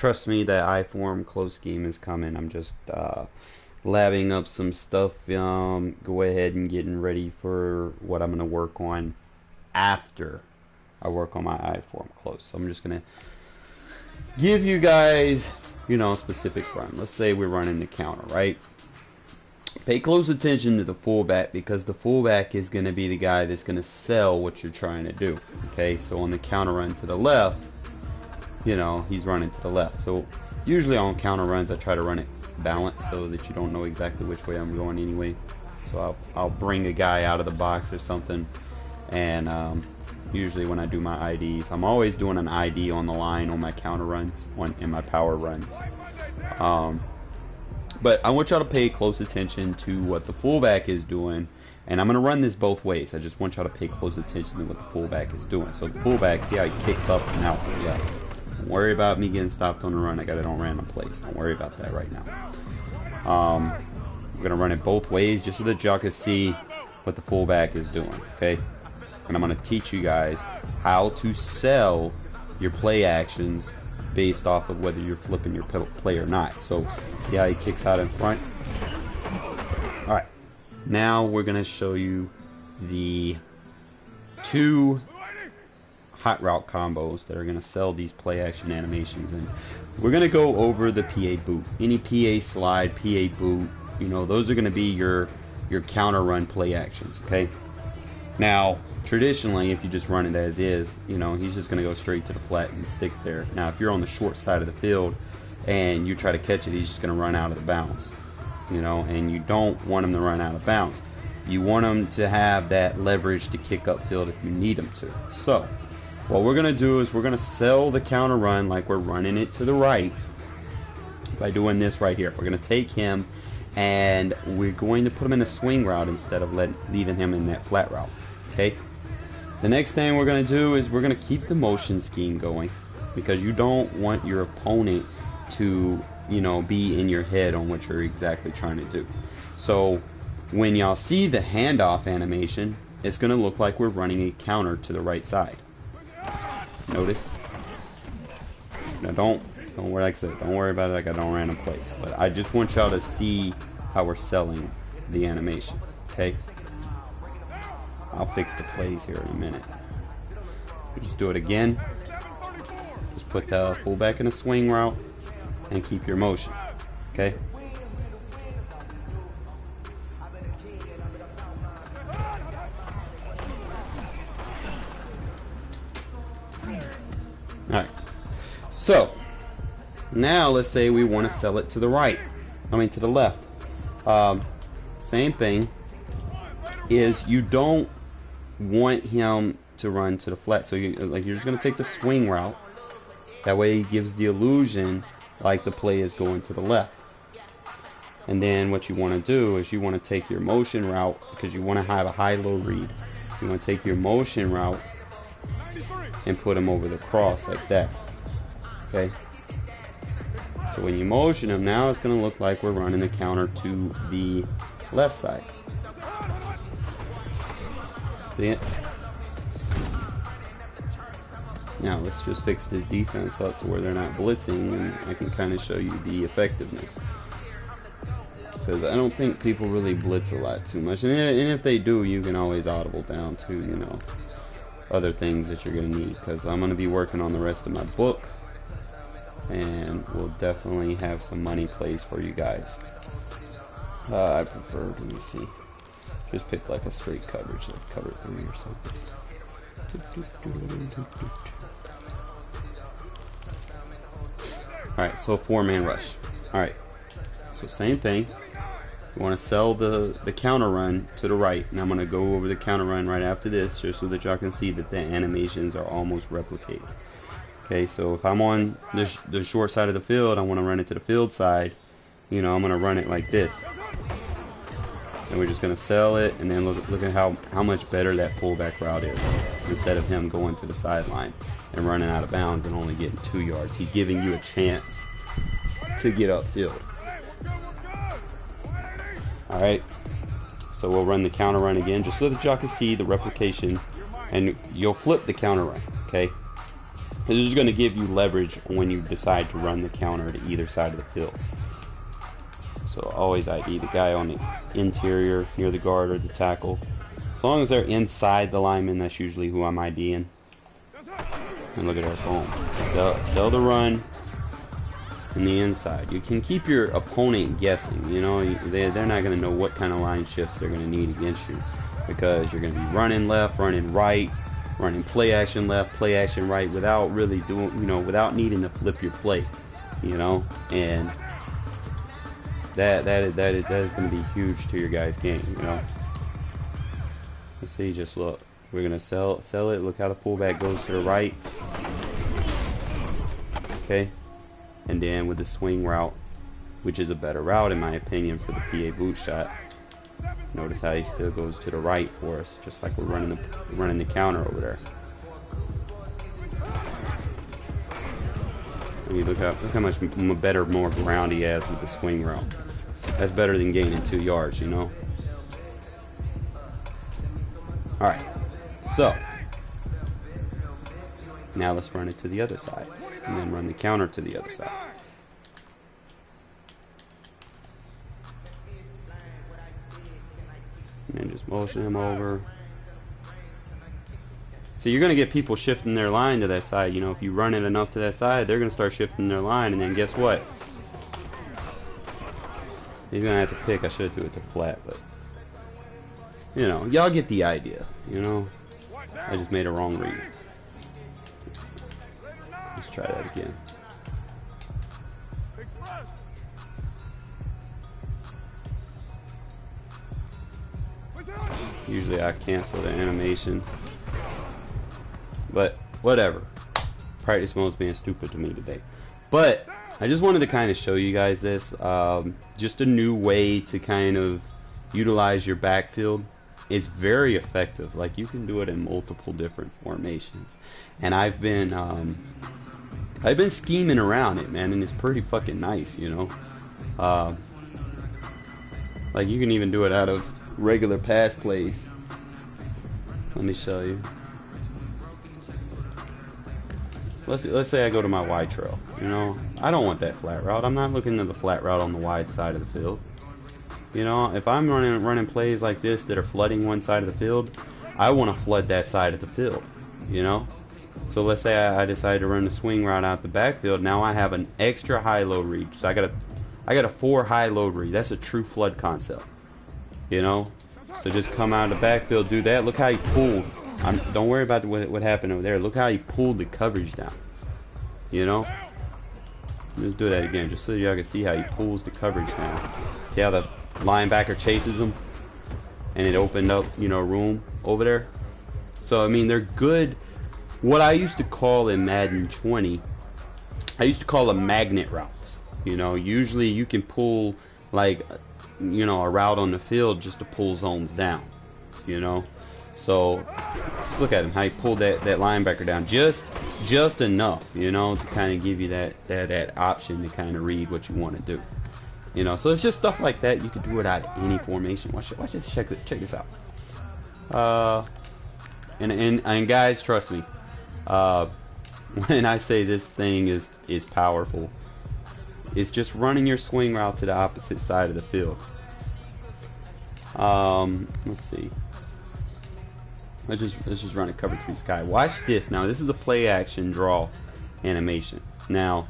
trust me, that I-form close game is coming. I'm just labbing up some stuff. Go ahead and getting ready for what I'm gonna work on after I work on my I-form close. So I'm just gonna give you guys, a specific run. Let's say we're running the counter, right? Pay close attention to the fullback, because the fullback is going to be the guy that's going to sell what you're trying to do. Okay, so on the counter run to the left, he's running to the left. So usually on counter runs, I try to run it balanced so that you don't know exactly which way I'm going anyway. So I'll bring a guy out of the box or something, and usually when I do my IDs, I'm always doing an ID on the line on my counter runs, in my power runs. But I want y'all to pay close attention to what the fullback is doing, and I'm going to run this both ways. I just want y'all to pay close attention to what the fullback is doing. So the fullback, see how he kicks up and out to the left. Don't worry about me getting stopped on the run. I got it on random plays. Don't worry about that right now. We're going to run it both ways just so that y'all can see what the fullback is doing, okay? And I'm going to teach you guys how to sell your play actions based off of whether you're flipping your play or not. So see how he kicks out in front? Alright, now we're going to show you the 2 hot route combos that are going to sell these play action animations. And we're going to go over the PA boot. Any PA slide, PA boot, those are going to be your counter run play actions, okay? Now, traditionally, if you just run it as is, he's just going to go straight to the flat and stick there. Now, if you're on the short side of the field and you try to catch it, he's just going to run out of the bounds, and you don't want him to run out of bounds. You want him to have that leverage to kick upfield if you need him to. So, what we're going to do is we're going to sell the counter run like we're running it to the right by doing this right here. We're going to take him and we're going to put him in a swing route instead of leaving him in that flat route. Okay. The next thing we're going to do is we're going to keep the motion scheme going, because you don't want your opponent to, be in your head on what you're exactly trying to do. So when y'all see the handoff animation, it's going to look like we're running a counter to the right side. Notice. Now don't worry, like I said, don't worry about it like I don't random plays. But I just want y'all to see how we're selling the animation. Okay. I'll fix the plays here in a minute. Just do it again. Just put the fullback in a swing route and keep your motion. Okay? Alright. So, now let's say we want to sell it to the right. To the left. Same thing is you don't want him to run to the flat, so you're just going to take the swing route. That way it gives the illusion like the play is going to the left. And then what you want to do is you want to take your motion route, because you want to have a high-low read. You want to take your motion route and put him over the cross like that. Okay. So when you motion him, now it's going to look like we're running the counter to the left side. See it? Now let's just fix this defense up to where they're not blitzing, and I can kind of show you the effectiveness. Because I don't think people really blitz a lot too much. And if they do, you can always audible down to, other things that you're going to need. Because I'm going to be working on the rest of my book, and we'll definitely have some money plays for you guys. I prefer, let me see, just pick like a straight coverage, like cover 3 or something. Alright, so 4-man rush. Alright, so same thing. You want to sell the counter run to the right, and I'm going to go over the counter run right after this, just so that y'all can see that the animations are almost replicated. Okay, so if I'm on the short side of the field, I want to run it to the field side. I'm going to run it like this. And we're just going to sell it, and then look at how much better that fullback route is, instead of him going to the sideline and running out of bounds and only getting 2 yards. He's giving you a chance to get upfield. Alright, so we'll run the counter run again, just so that y'all can see the replication, and you'll flip the counter run, okay? This is going to give you leverage when you decide to run the counter to either side of the field. So always ID the guy on the interior near the guard or the tackle. As long as they're inside the lineman, that's usually who I'm IDing. And look at our boom. Sell the run in the inside. You can keep your opponent guessing. You know, they're not going to know what kind of line shifts they're going to need against you, because you're going to be running left, running right, running play action left, play action right, without really doing, you know, without needing to flip your play, you know, and that is going to be huge to your guys' game, you know. Let's see, just look. We're going to sell it. Look how the fullback goes to the right. Okay. And then with the swing route, which is a better route in my opinion for the PA boot shot. Notice how he still goes to the right for us, just like we're running the counter over there. I mean, look how much better, more ground he has with the swing route. That's better than gaining 2 yards, you know. All right, so now let's run it to the other side, and then run the counter to the other side. And then just motion him over. So you're going to get people shifting their line to that side. You know, if you run it enough to that side, they're going to start shifting their line, and then guess what? He's going to have to pick. I should do it to flat, but you know, y'all get the idea, you know. I just made a wrong read. Let's try that again. Usually I cancel the animation, but whatever. Practice mode's being stupid to me today. But I just wanted to kind of show you guys this, just a new way to kind of utilize your backfield. It's very effective. Like, you can do it in multiple different formations, and I've been scheming around it, man, and it's pretty fucking nice, you know. Like, you can even do it out of regular pass plays. Let me show you. Let's say I go to my wide trail. You know, I don't want that flat route. I'm not looking at the flat route on the wide side of the field. You know, if I'm running plays like this that are flooding one side of the field, I want to flood that side of the field. You know, so let's say I decide to run the swing route out the backfield. Now I have an extra high load read. So I got a 4 high load read. That's a true flood concept. You know, so just come out of the backfield, do that. Look how he pulled. Don't worry about what happened over there. Look how he pulled the coverage down. You know, let's do that again, just so y'all can see how he pulls the coverage down. See how the linebacker chases him, and it opened up, you know, room over there. So I mean, they're good. What I used to call in Madden 20, I used to call them magnet routes. You know, usually you can pull, like, you know, a route on the field just to pull zones down, you know. So look at him, how he pulled that linebacker down just enough, you know, to kind of give you that option to kind of read what you want to do, you know. So it's just stuff like that. You can do it out of any formation. Watch this. Check this out. And guys, trust me, when I say this thing is powerful, it's just running your swing route to the opposite side of the field. Let's see. Let's just run a cover 3 sky. Watch this. Now this is a play action draw animation. Now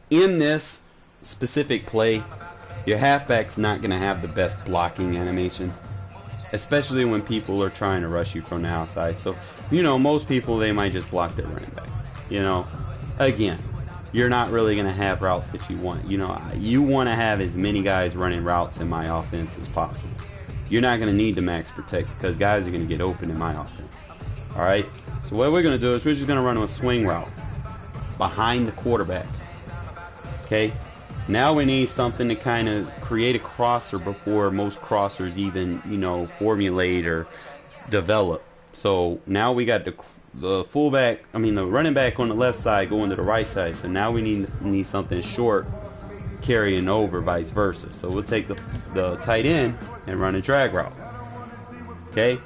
in this specific play, your halfback's not going to have the best blocking animation, especially when people are trying to rush you from the outside. So, you know, most people, they might just block their running back. You know, again, you're not really going to have routes that you want. You know, you want to have as many guys running routes in my offense as possible. You're not going to need to max protect, because guys are going to get open in my offense. Alright? So what we're going to do is we're just going to run a swing route behind the quarterback. Okay? Now we need something to kind of create a crosser before most crossers even, you know, formulate or develop. So now we got the fullback, the running back on the left side going to the right side. So now we need something short carrying over, vice versa. So we'll take the tight end and run a drag route. Okay?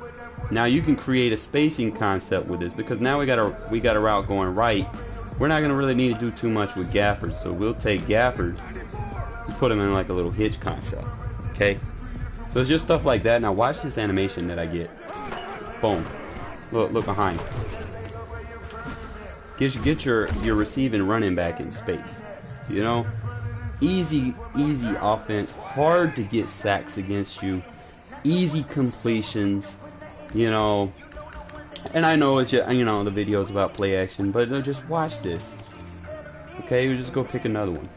Now you can create a spacing concept with this, because now we got a route going right. We're not gonna really need to do too much with gaffers, so we'll take gaffers, just put them in like a little hitch concept. Okay, so it's just stuff like that. Now watch this animation that I get. Boom. Look behind. Get your receiving running back in space. You know, easy offense. Hard to get sacks against you. Easy completions. You know, and I know it's just, you know, the video's about play action, but just watch this. Okay, we just go pick another one.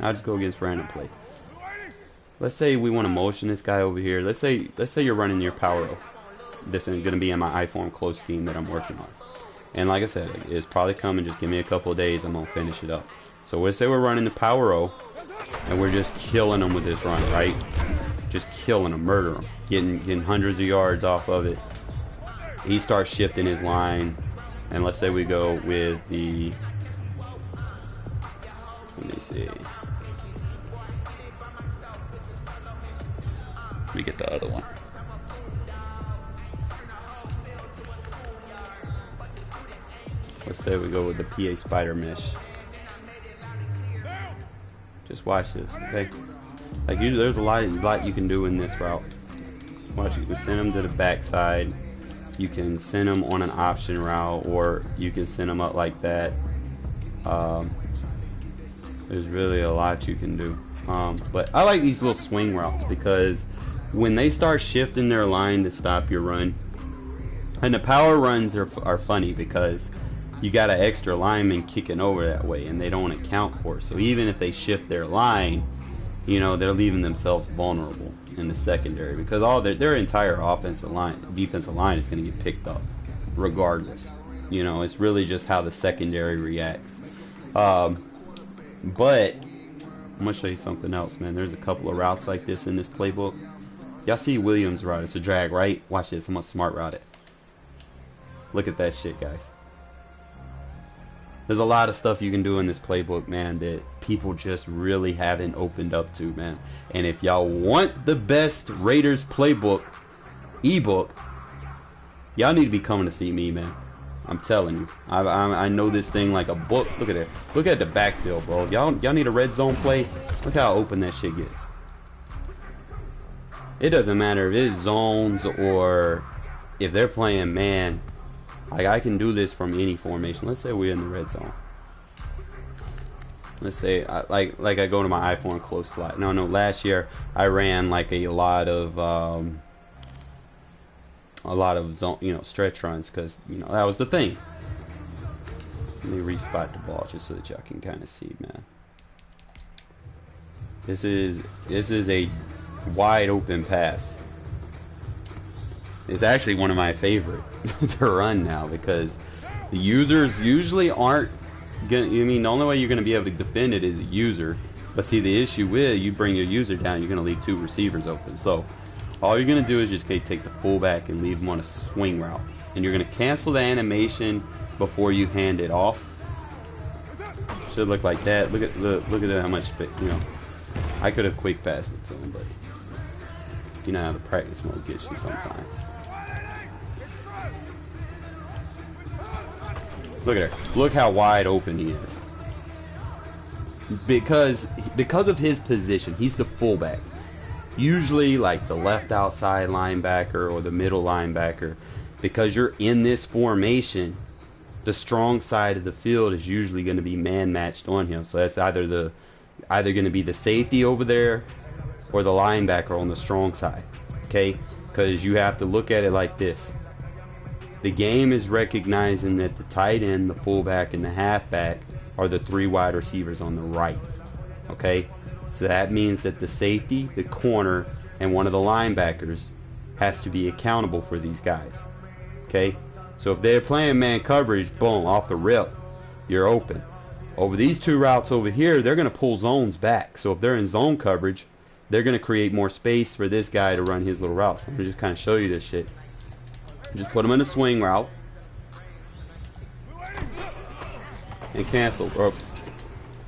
I'll just go against random play. Let's say we want to motion this guy over here. Let's say you're running your power up. This is going to be in my I-form close scheme that I'm working on. And like I said, it's probably coming. Just give me a couple of days. I'm going to finish it up. So let's say we're running the power O, and we're just killing them with this run, right? Just killing them, murder them, getting hundreds of yards off of it. He starts shifting his line, and let's say we go with the, let me see, let me get the other one. Let's say we go with the PA spider mesh. Just watch this, okay? Like there's a lot you can do in this route. Watch, you can send them to the backside. You can send them on an option route, or you can send them up like that. There's really a lot you can do. But I like these little swing routes, because when they start shifting their line to stop your run, and the power runs are funny because you got an extra lineman kicking over that way, and they don't account for it. So even if they shift their line, you know, they're leaving themselves vulnerable in the secondary, because all their entire defensive line is going to get picked up regardless. You know, it's really just how the secondary reacts. But I'm gonna show you something else, man. There's a couple of routes like this in this playbook. Y'all see Williams' route? It's a drag, right? Watch this. I'm gonna smart route it. Look at that shit, guys. There's a lot of stuff you can do in this playbook, man, that people just really haven't opened up to, man. And if y'all want the best Raiders playbook ebook, y'all need to be coming to see me, man. I'm telling you, I know this thing like a book. Look at it. Look at the backfield, bro. Y'all need a red zone play. Look how open that shit gets. It doesn't matter if it's zones or if they're playing man. Like, I can do this from any formation. Let's say we're in the red zone. Let's say like I go to my I-form close slot. No, last year I ran like a lot of zone, you know, stretch runs, because, you know, that was the thing. Let me respot the ball just so that y'all can kind of see, man. This is a wide open pass. It's actually one of my favorite to run now, because the users usually aren't gonna, I mean, the only way you're gonna be able to defend it is a user. But see, the issue with, you bring your user down, you're gonna leave two receivers open. So all you're gonna do is just take the fullback and leave him on a swing route, and you're gonna cancel the animation before you hand it off. Should look like that. Look at how much, you know. I could have quick passed it to him, but you know how the practice mode gets you sometimes. Look at her. Look how wide open he is. Because of his position, he's the fullback. Usually like the left outside linebacker or the middle linebacker, because you're in this formation, the strong side of the field is usually going to be man matched on him. So that's either going to be the safety over there or the linebacker on the strong side. Okay? Because you have to look at it like this. The game is recognizing that the tight end, the fullback, and the halfback are the three wide receivers on the right. Okay? So that means that the safety, the corner, and one of the linebackers has to be accountable for these guys. Okay? So if they're playing man coverage, boom, off the rip, you're open. Over these two routes over here, they're going to pull zones back. So if they're in zone coverage, they're going to create more space for this guy to run his little routes. I'm going to just kind of show you this shit. Just put them in a swing route and cancel. Or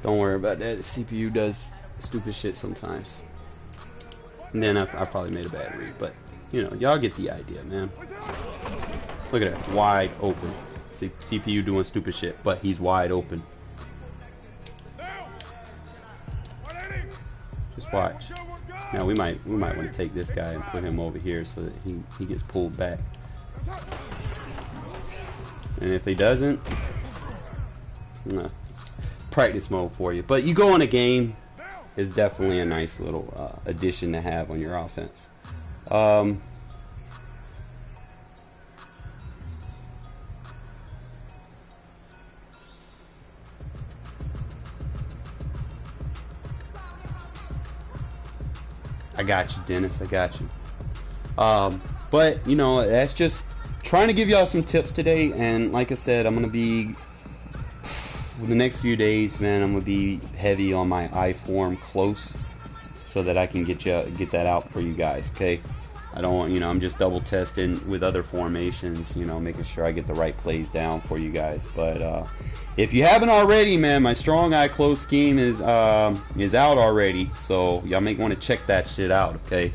don't worry about that. The CPU does stupid shit sometimes. And then I probably made a bad read, but you know, y'all get the idea, man. Look at that, wide open. See, CPU doing stupid shit, but he's wide open. Just watch. Now we might want to take this guy and put him over here so that he gets pulled back. And if he doesn't, practice mode for you. But you go in a game is definitely a nice little addition to have on your offense. I got you, Dennis. I got you. But you know, that's just trying to give y'all some tips today. And like I said, I'm gonna be the next few days, man. I'm gonna be heavy on my I-form close, so that I can get that out for you guys. Okay. I don't want, you know, I'm just double testing with other formations, you know, making sure I get the right plays down for you guys. But if you haven't already, man, my strong eye close scheme is out already, so y'all may want to check that shit out, okay?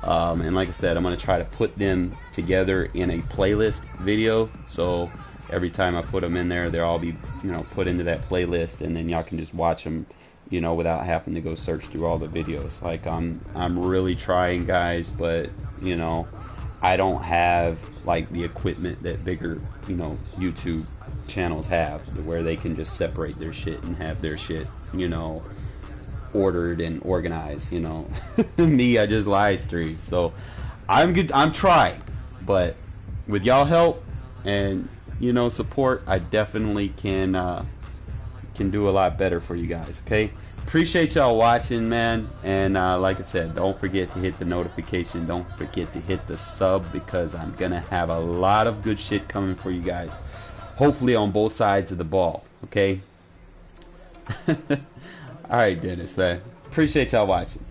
And like I said, I'm gonna try to put them together in a playlist video, so every time I put them in there, they'll all be, you know, put into that playlist, and then y'all can just watch them, you know, without having to go search through all the videos. Like I'm really trying, guys, but you know, I don't have like the equipment that bigger, you know, YouTube channels have, where they can just separate their shit and have their shit, you know, ordered and organized. You know, me, I just live stream, so I'm trying, but with y'all help and, you know, support, I definitely can do a lot better for you guys. Okay, appreciate y'all watching, man. And like I said, don't forget to hit the notification, don't forget to hit the sub, because I'm gonna have a lot of good shit coming for you guys, hopefully on both sides of the ball. Okay. Alright, Dennis, man, appreciate y'all watching.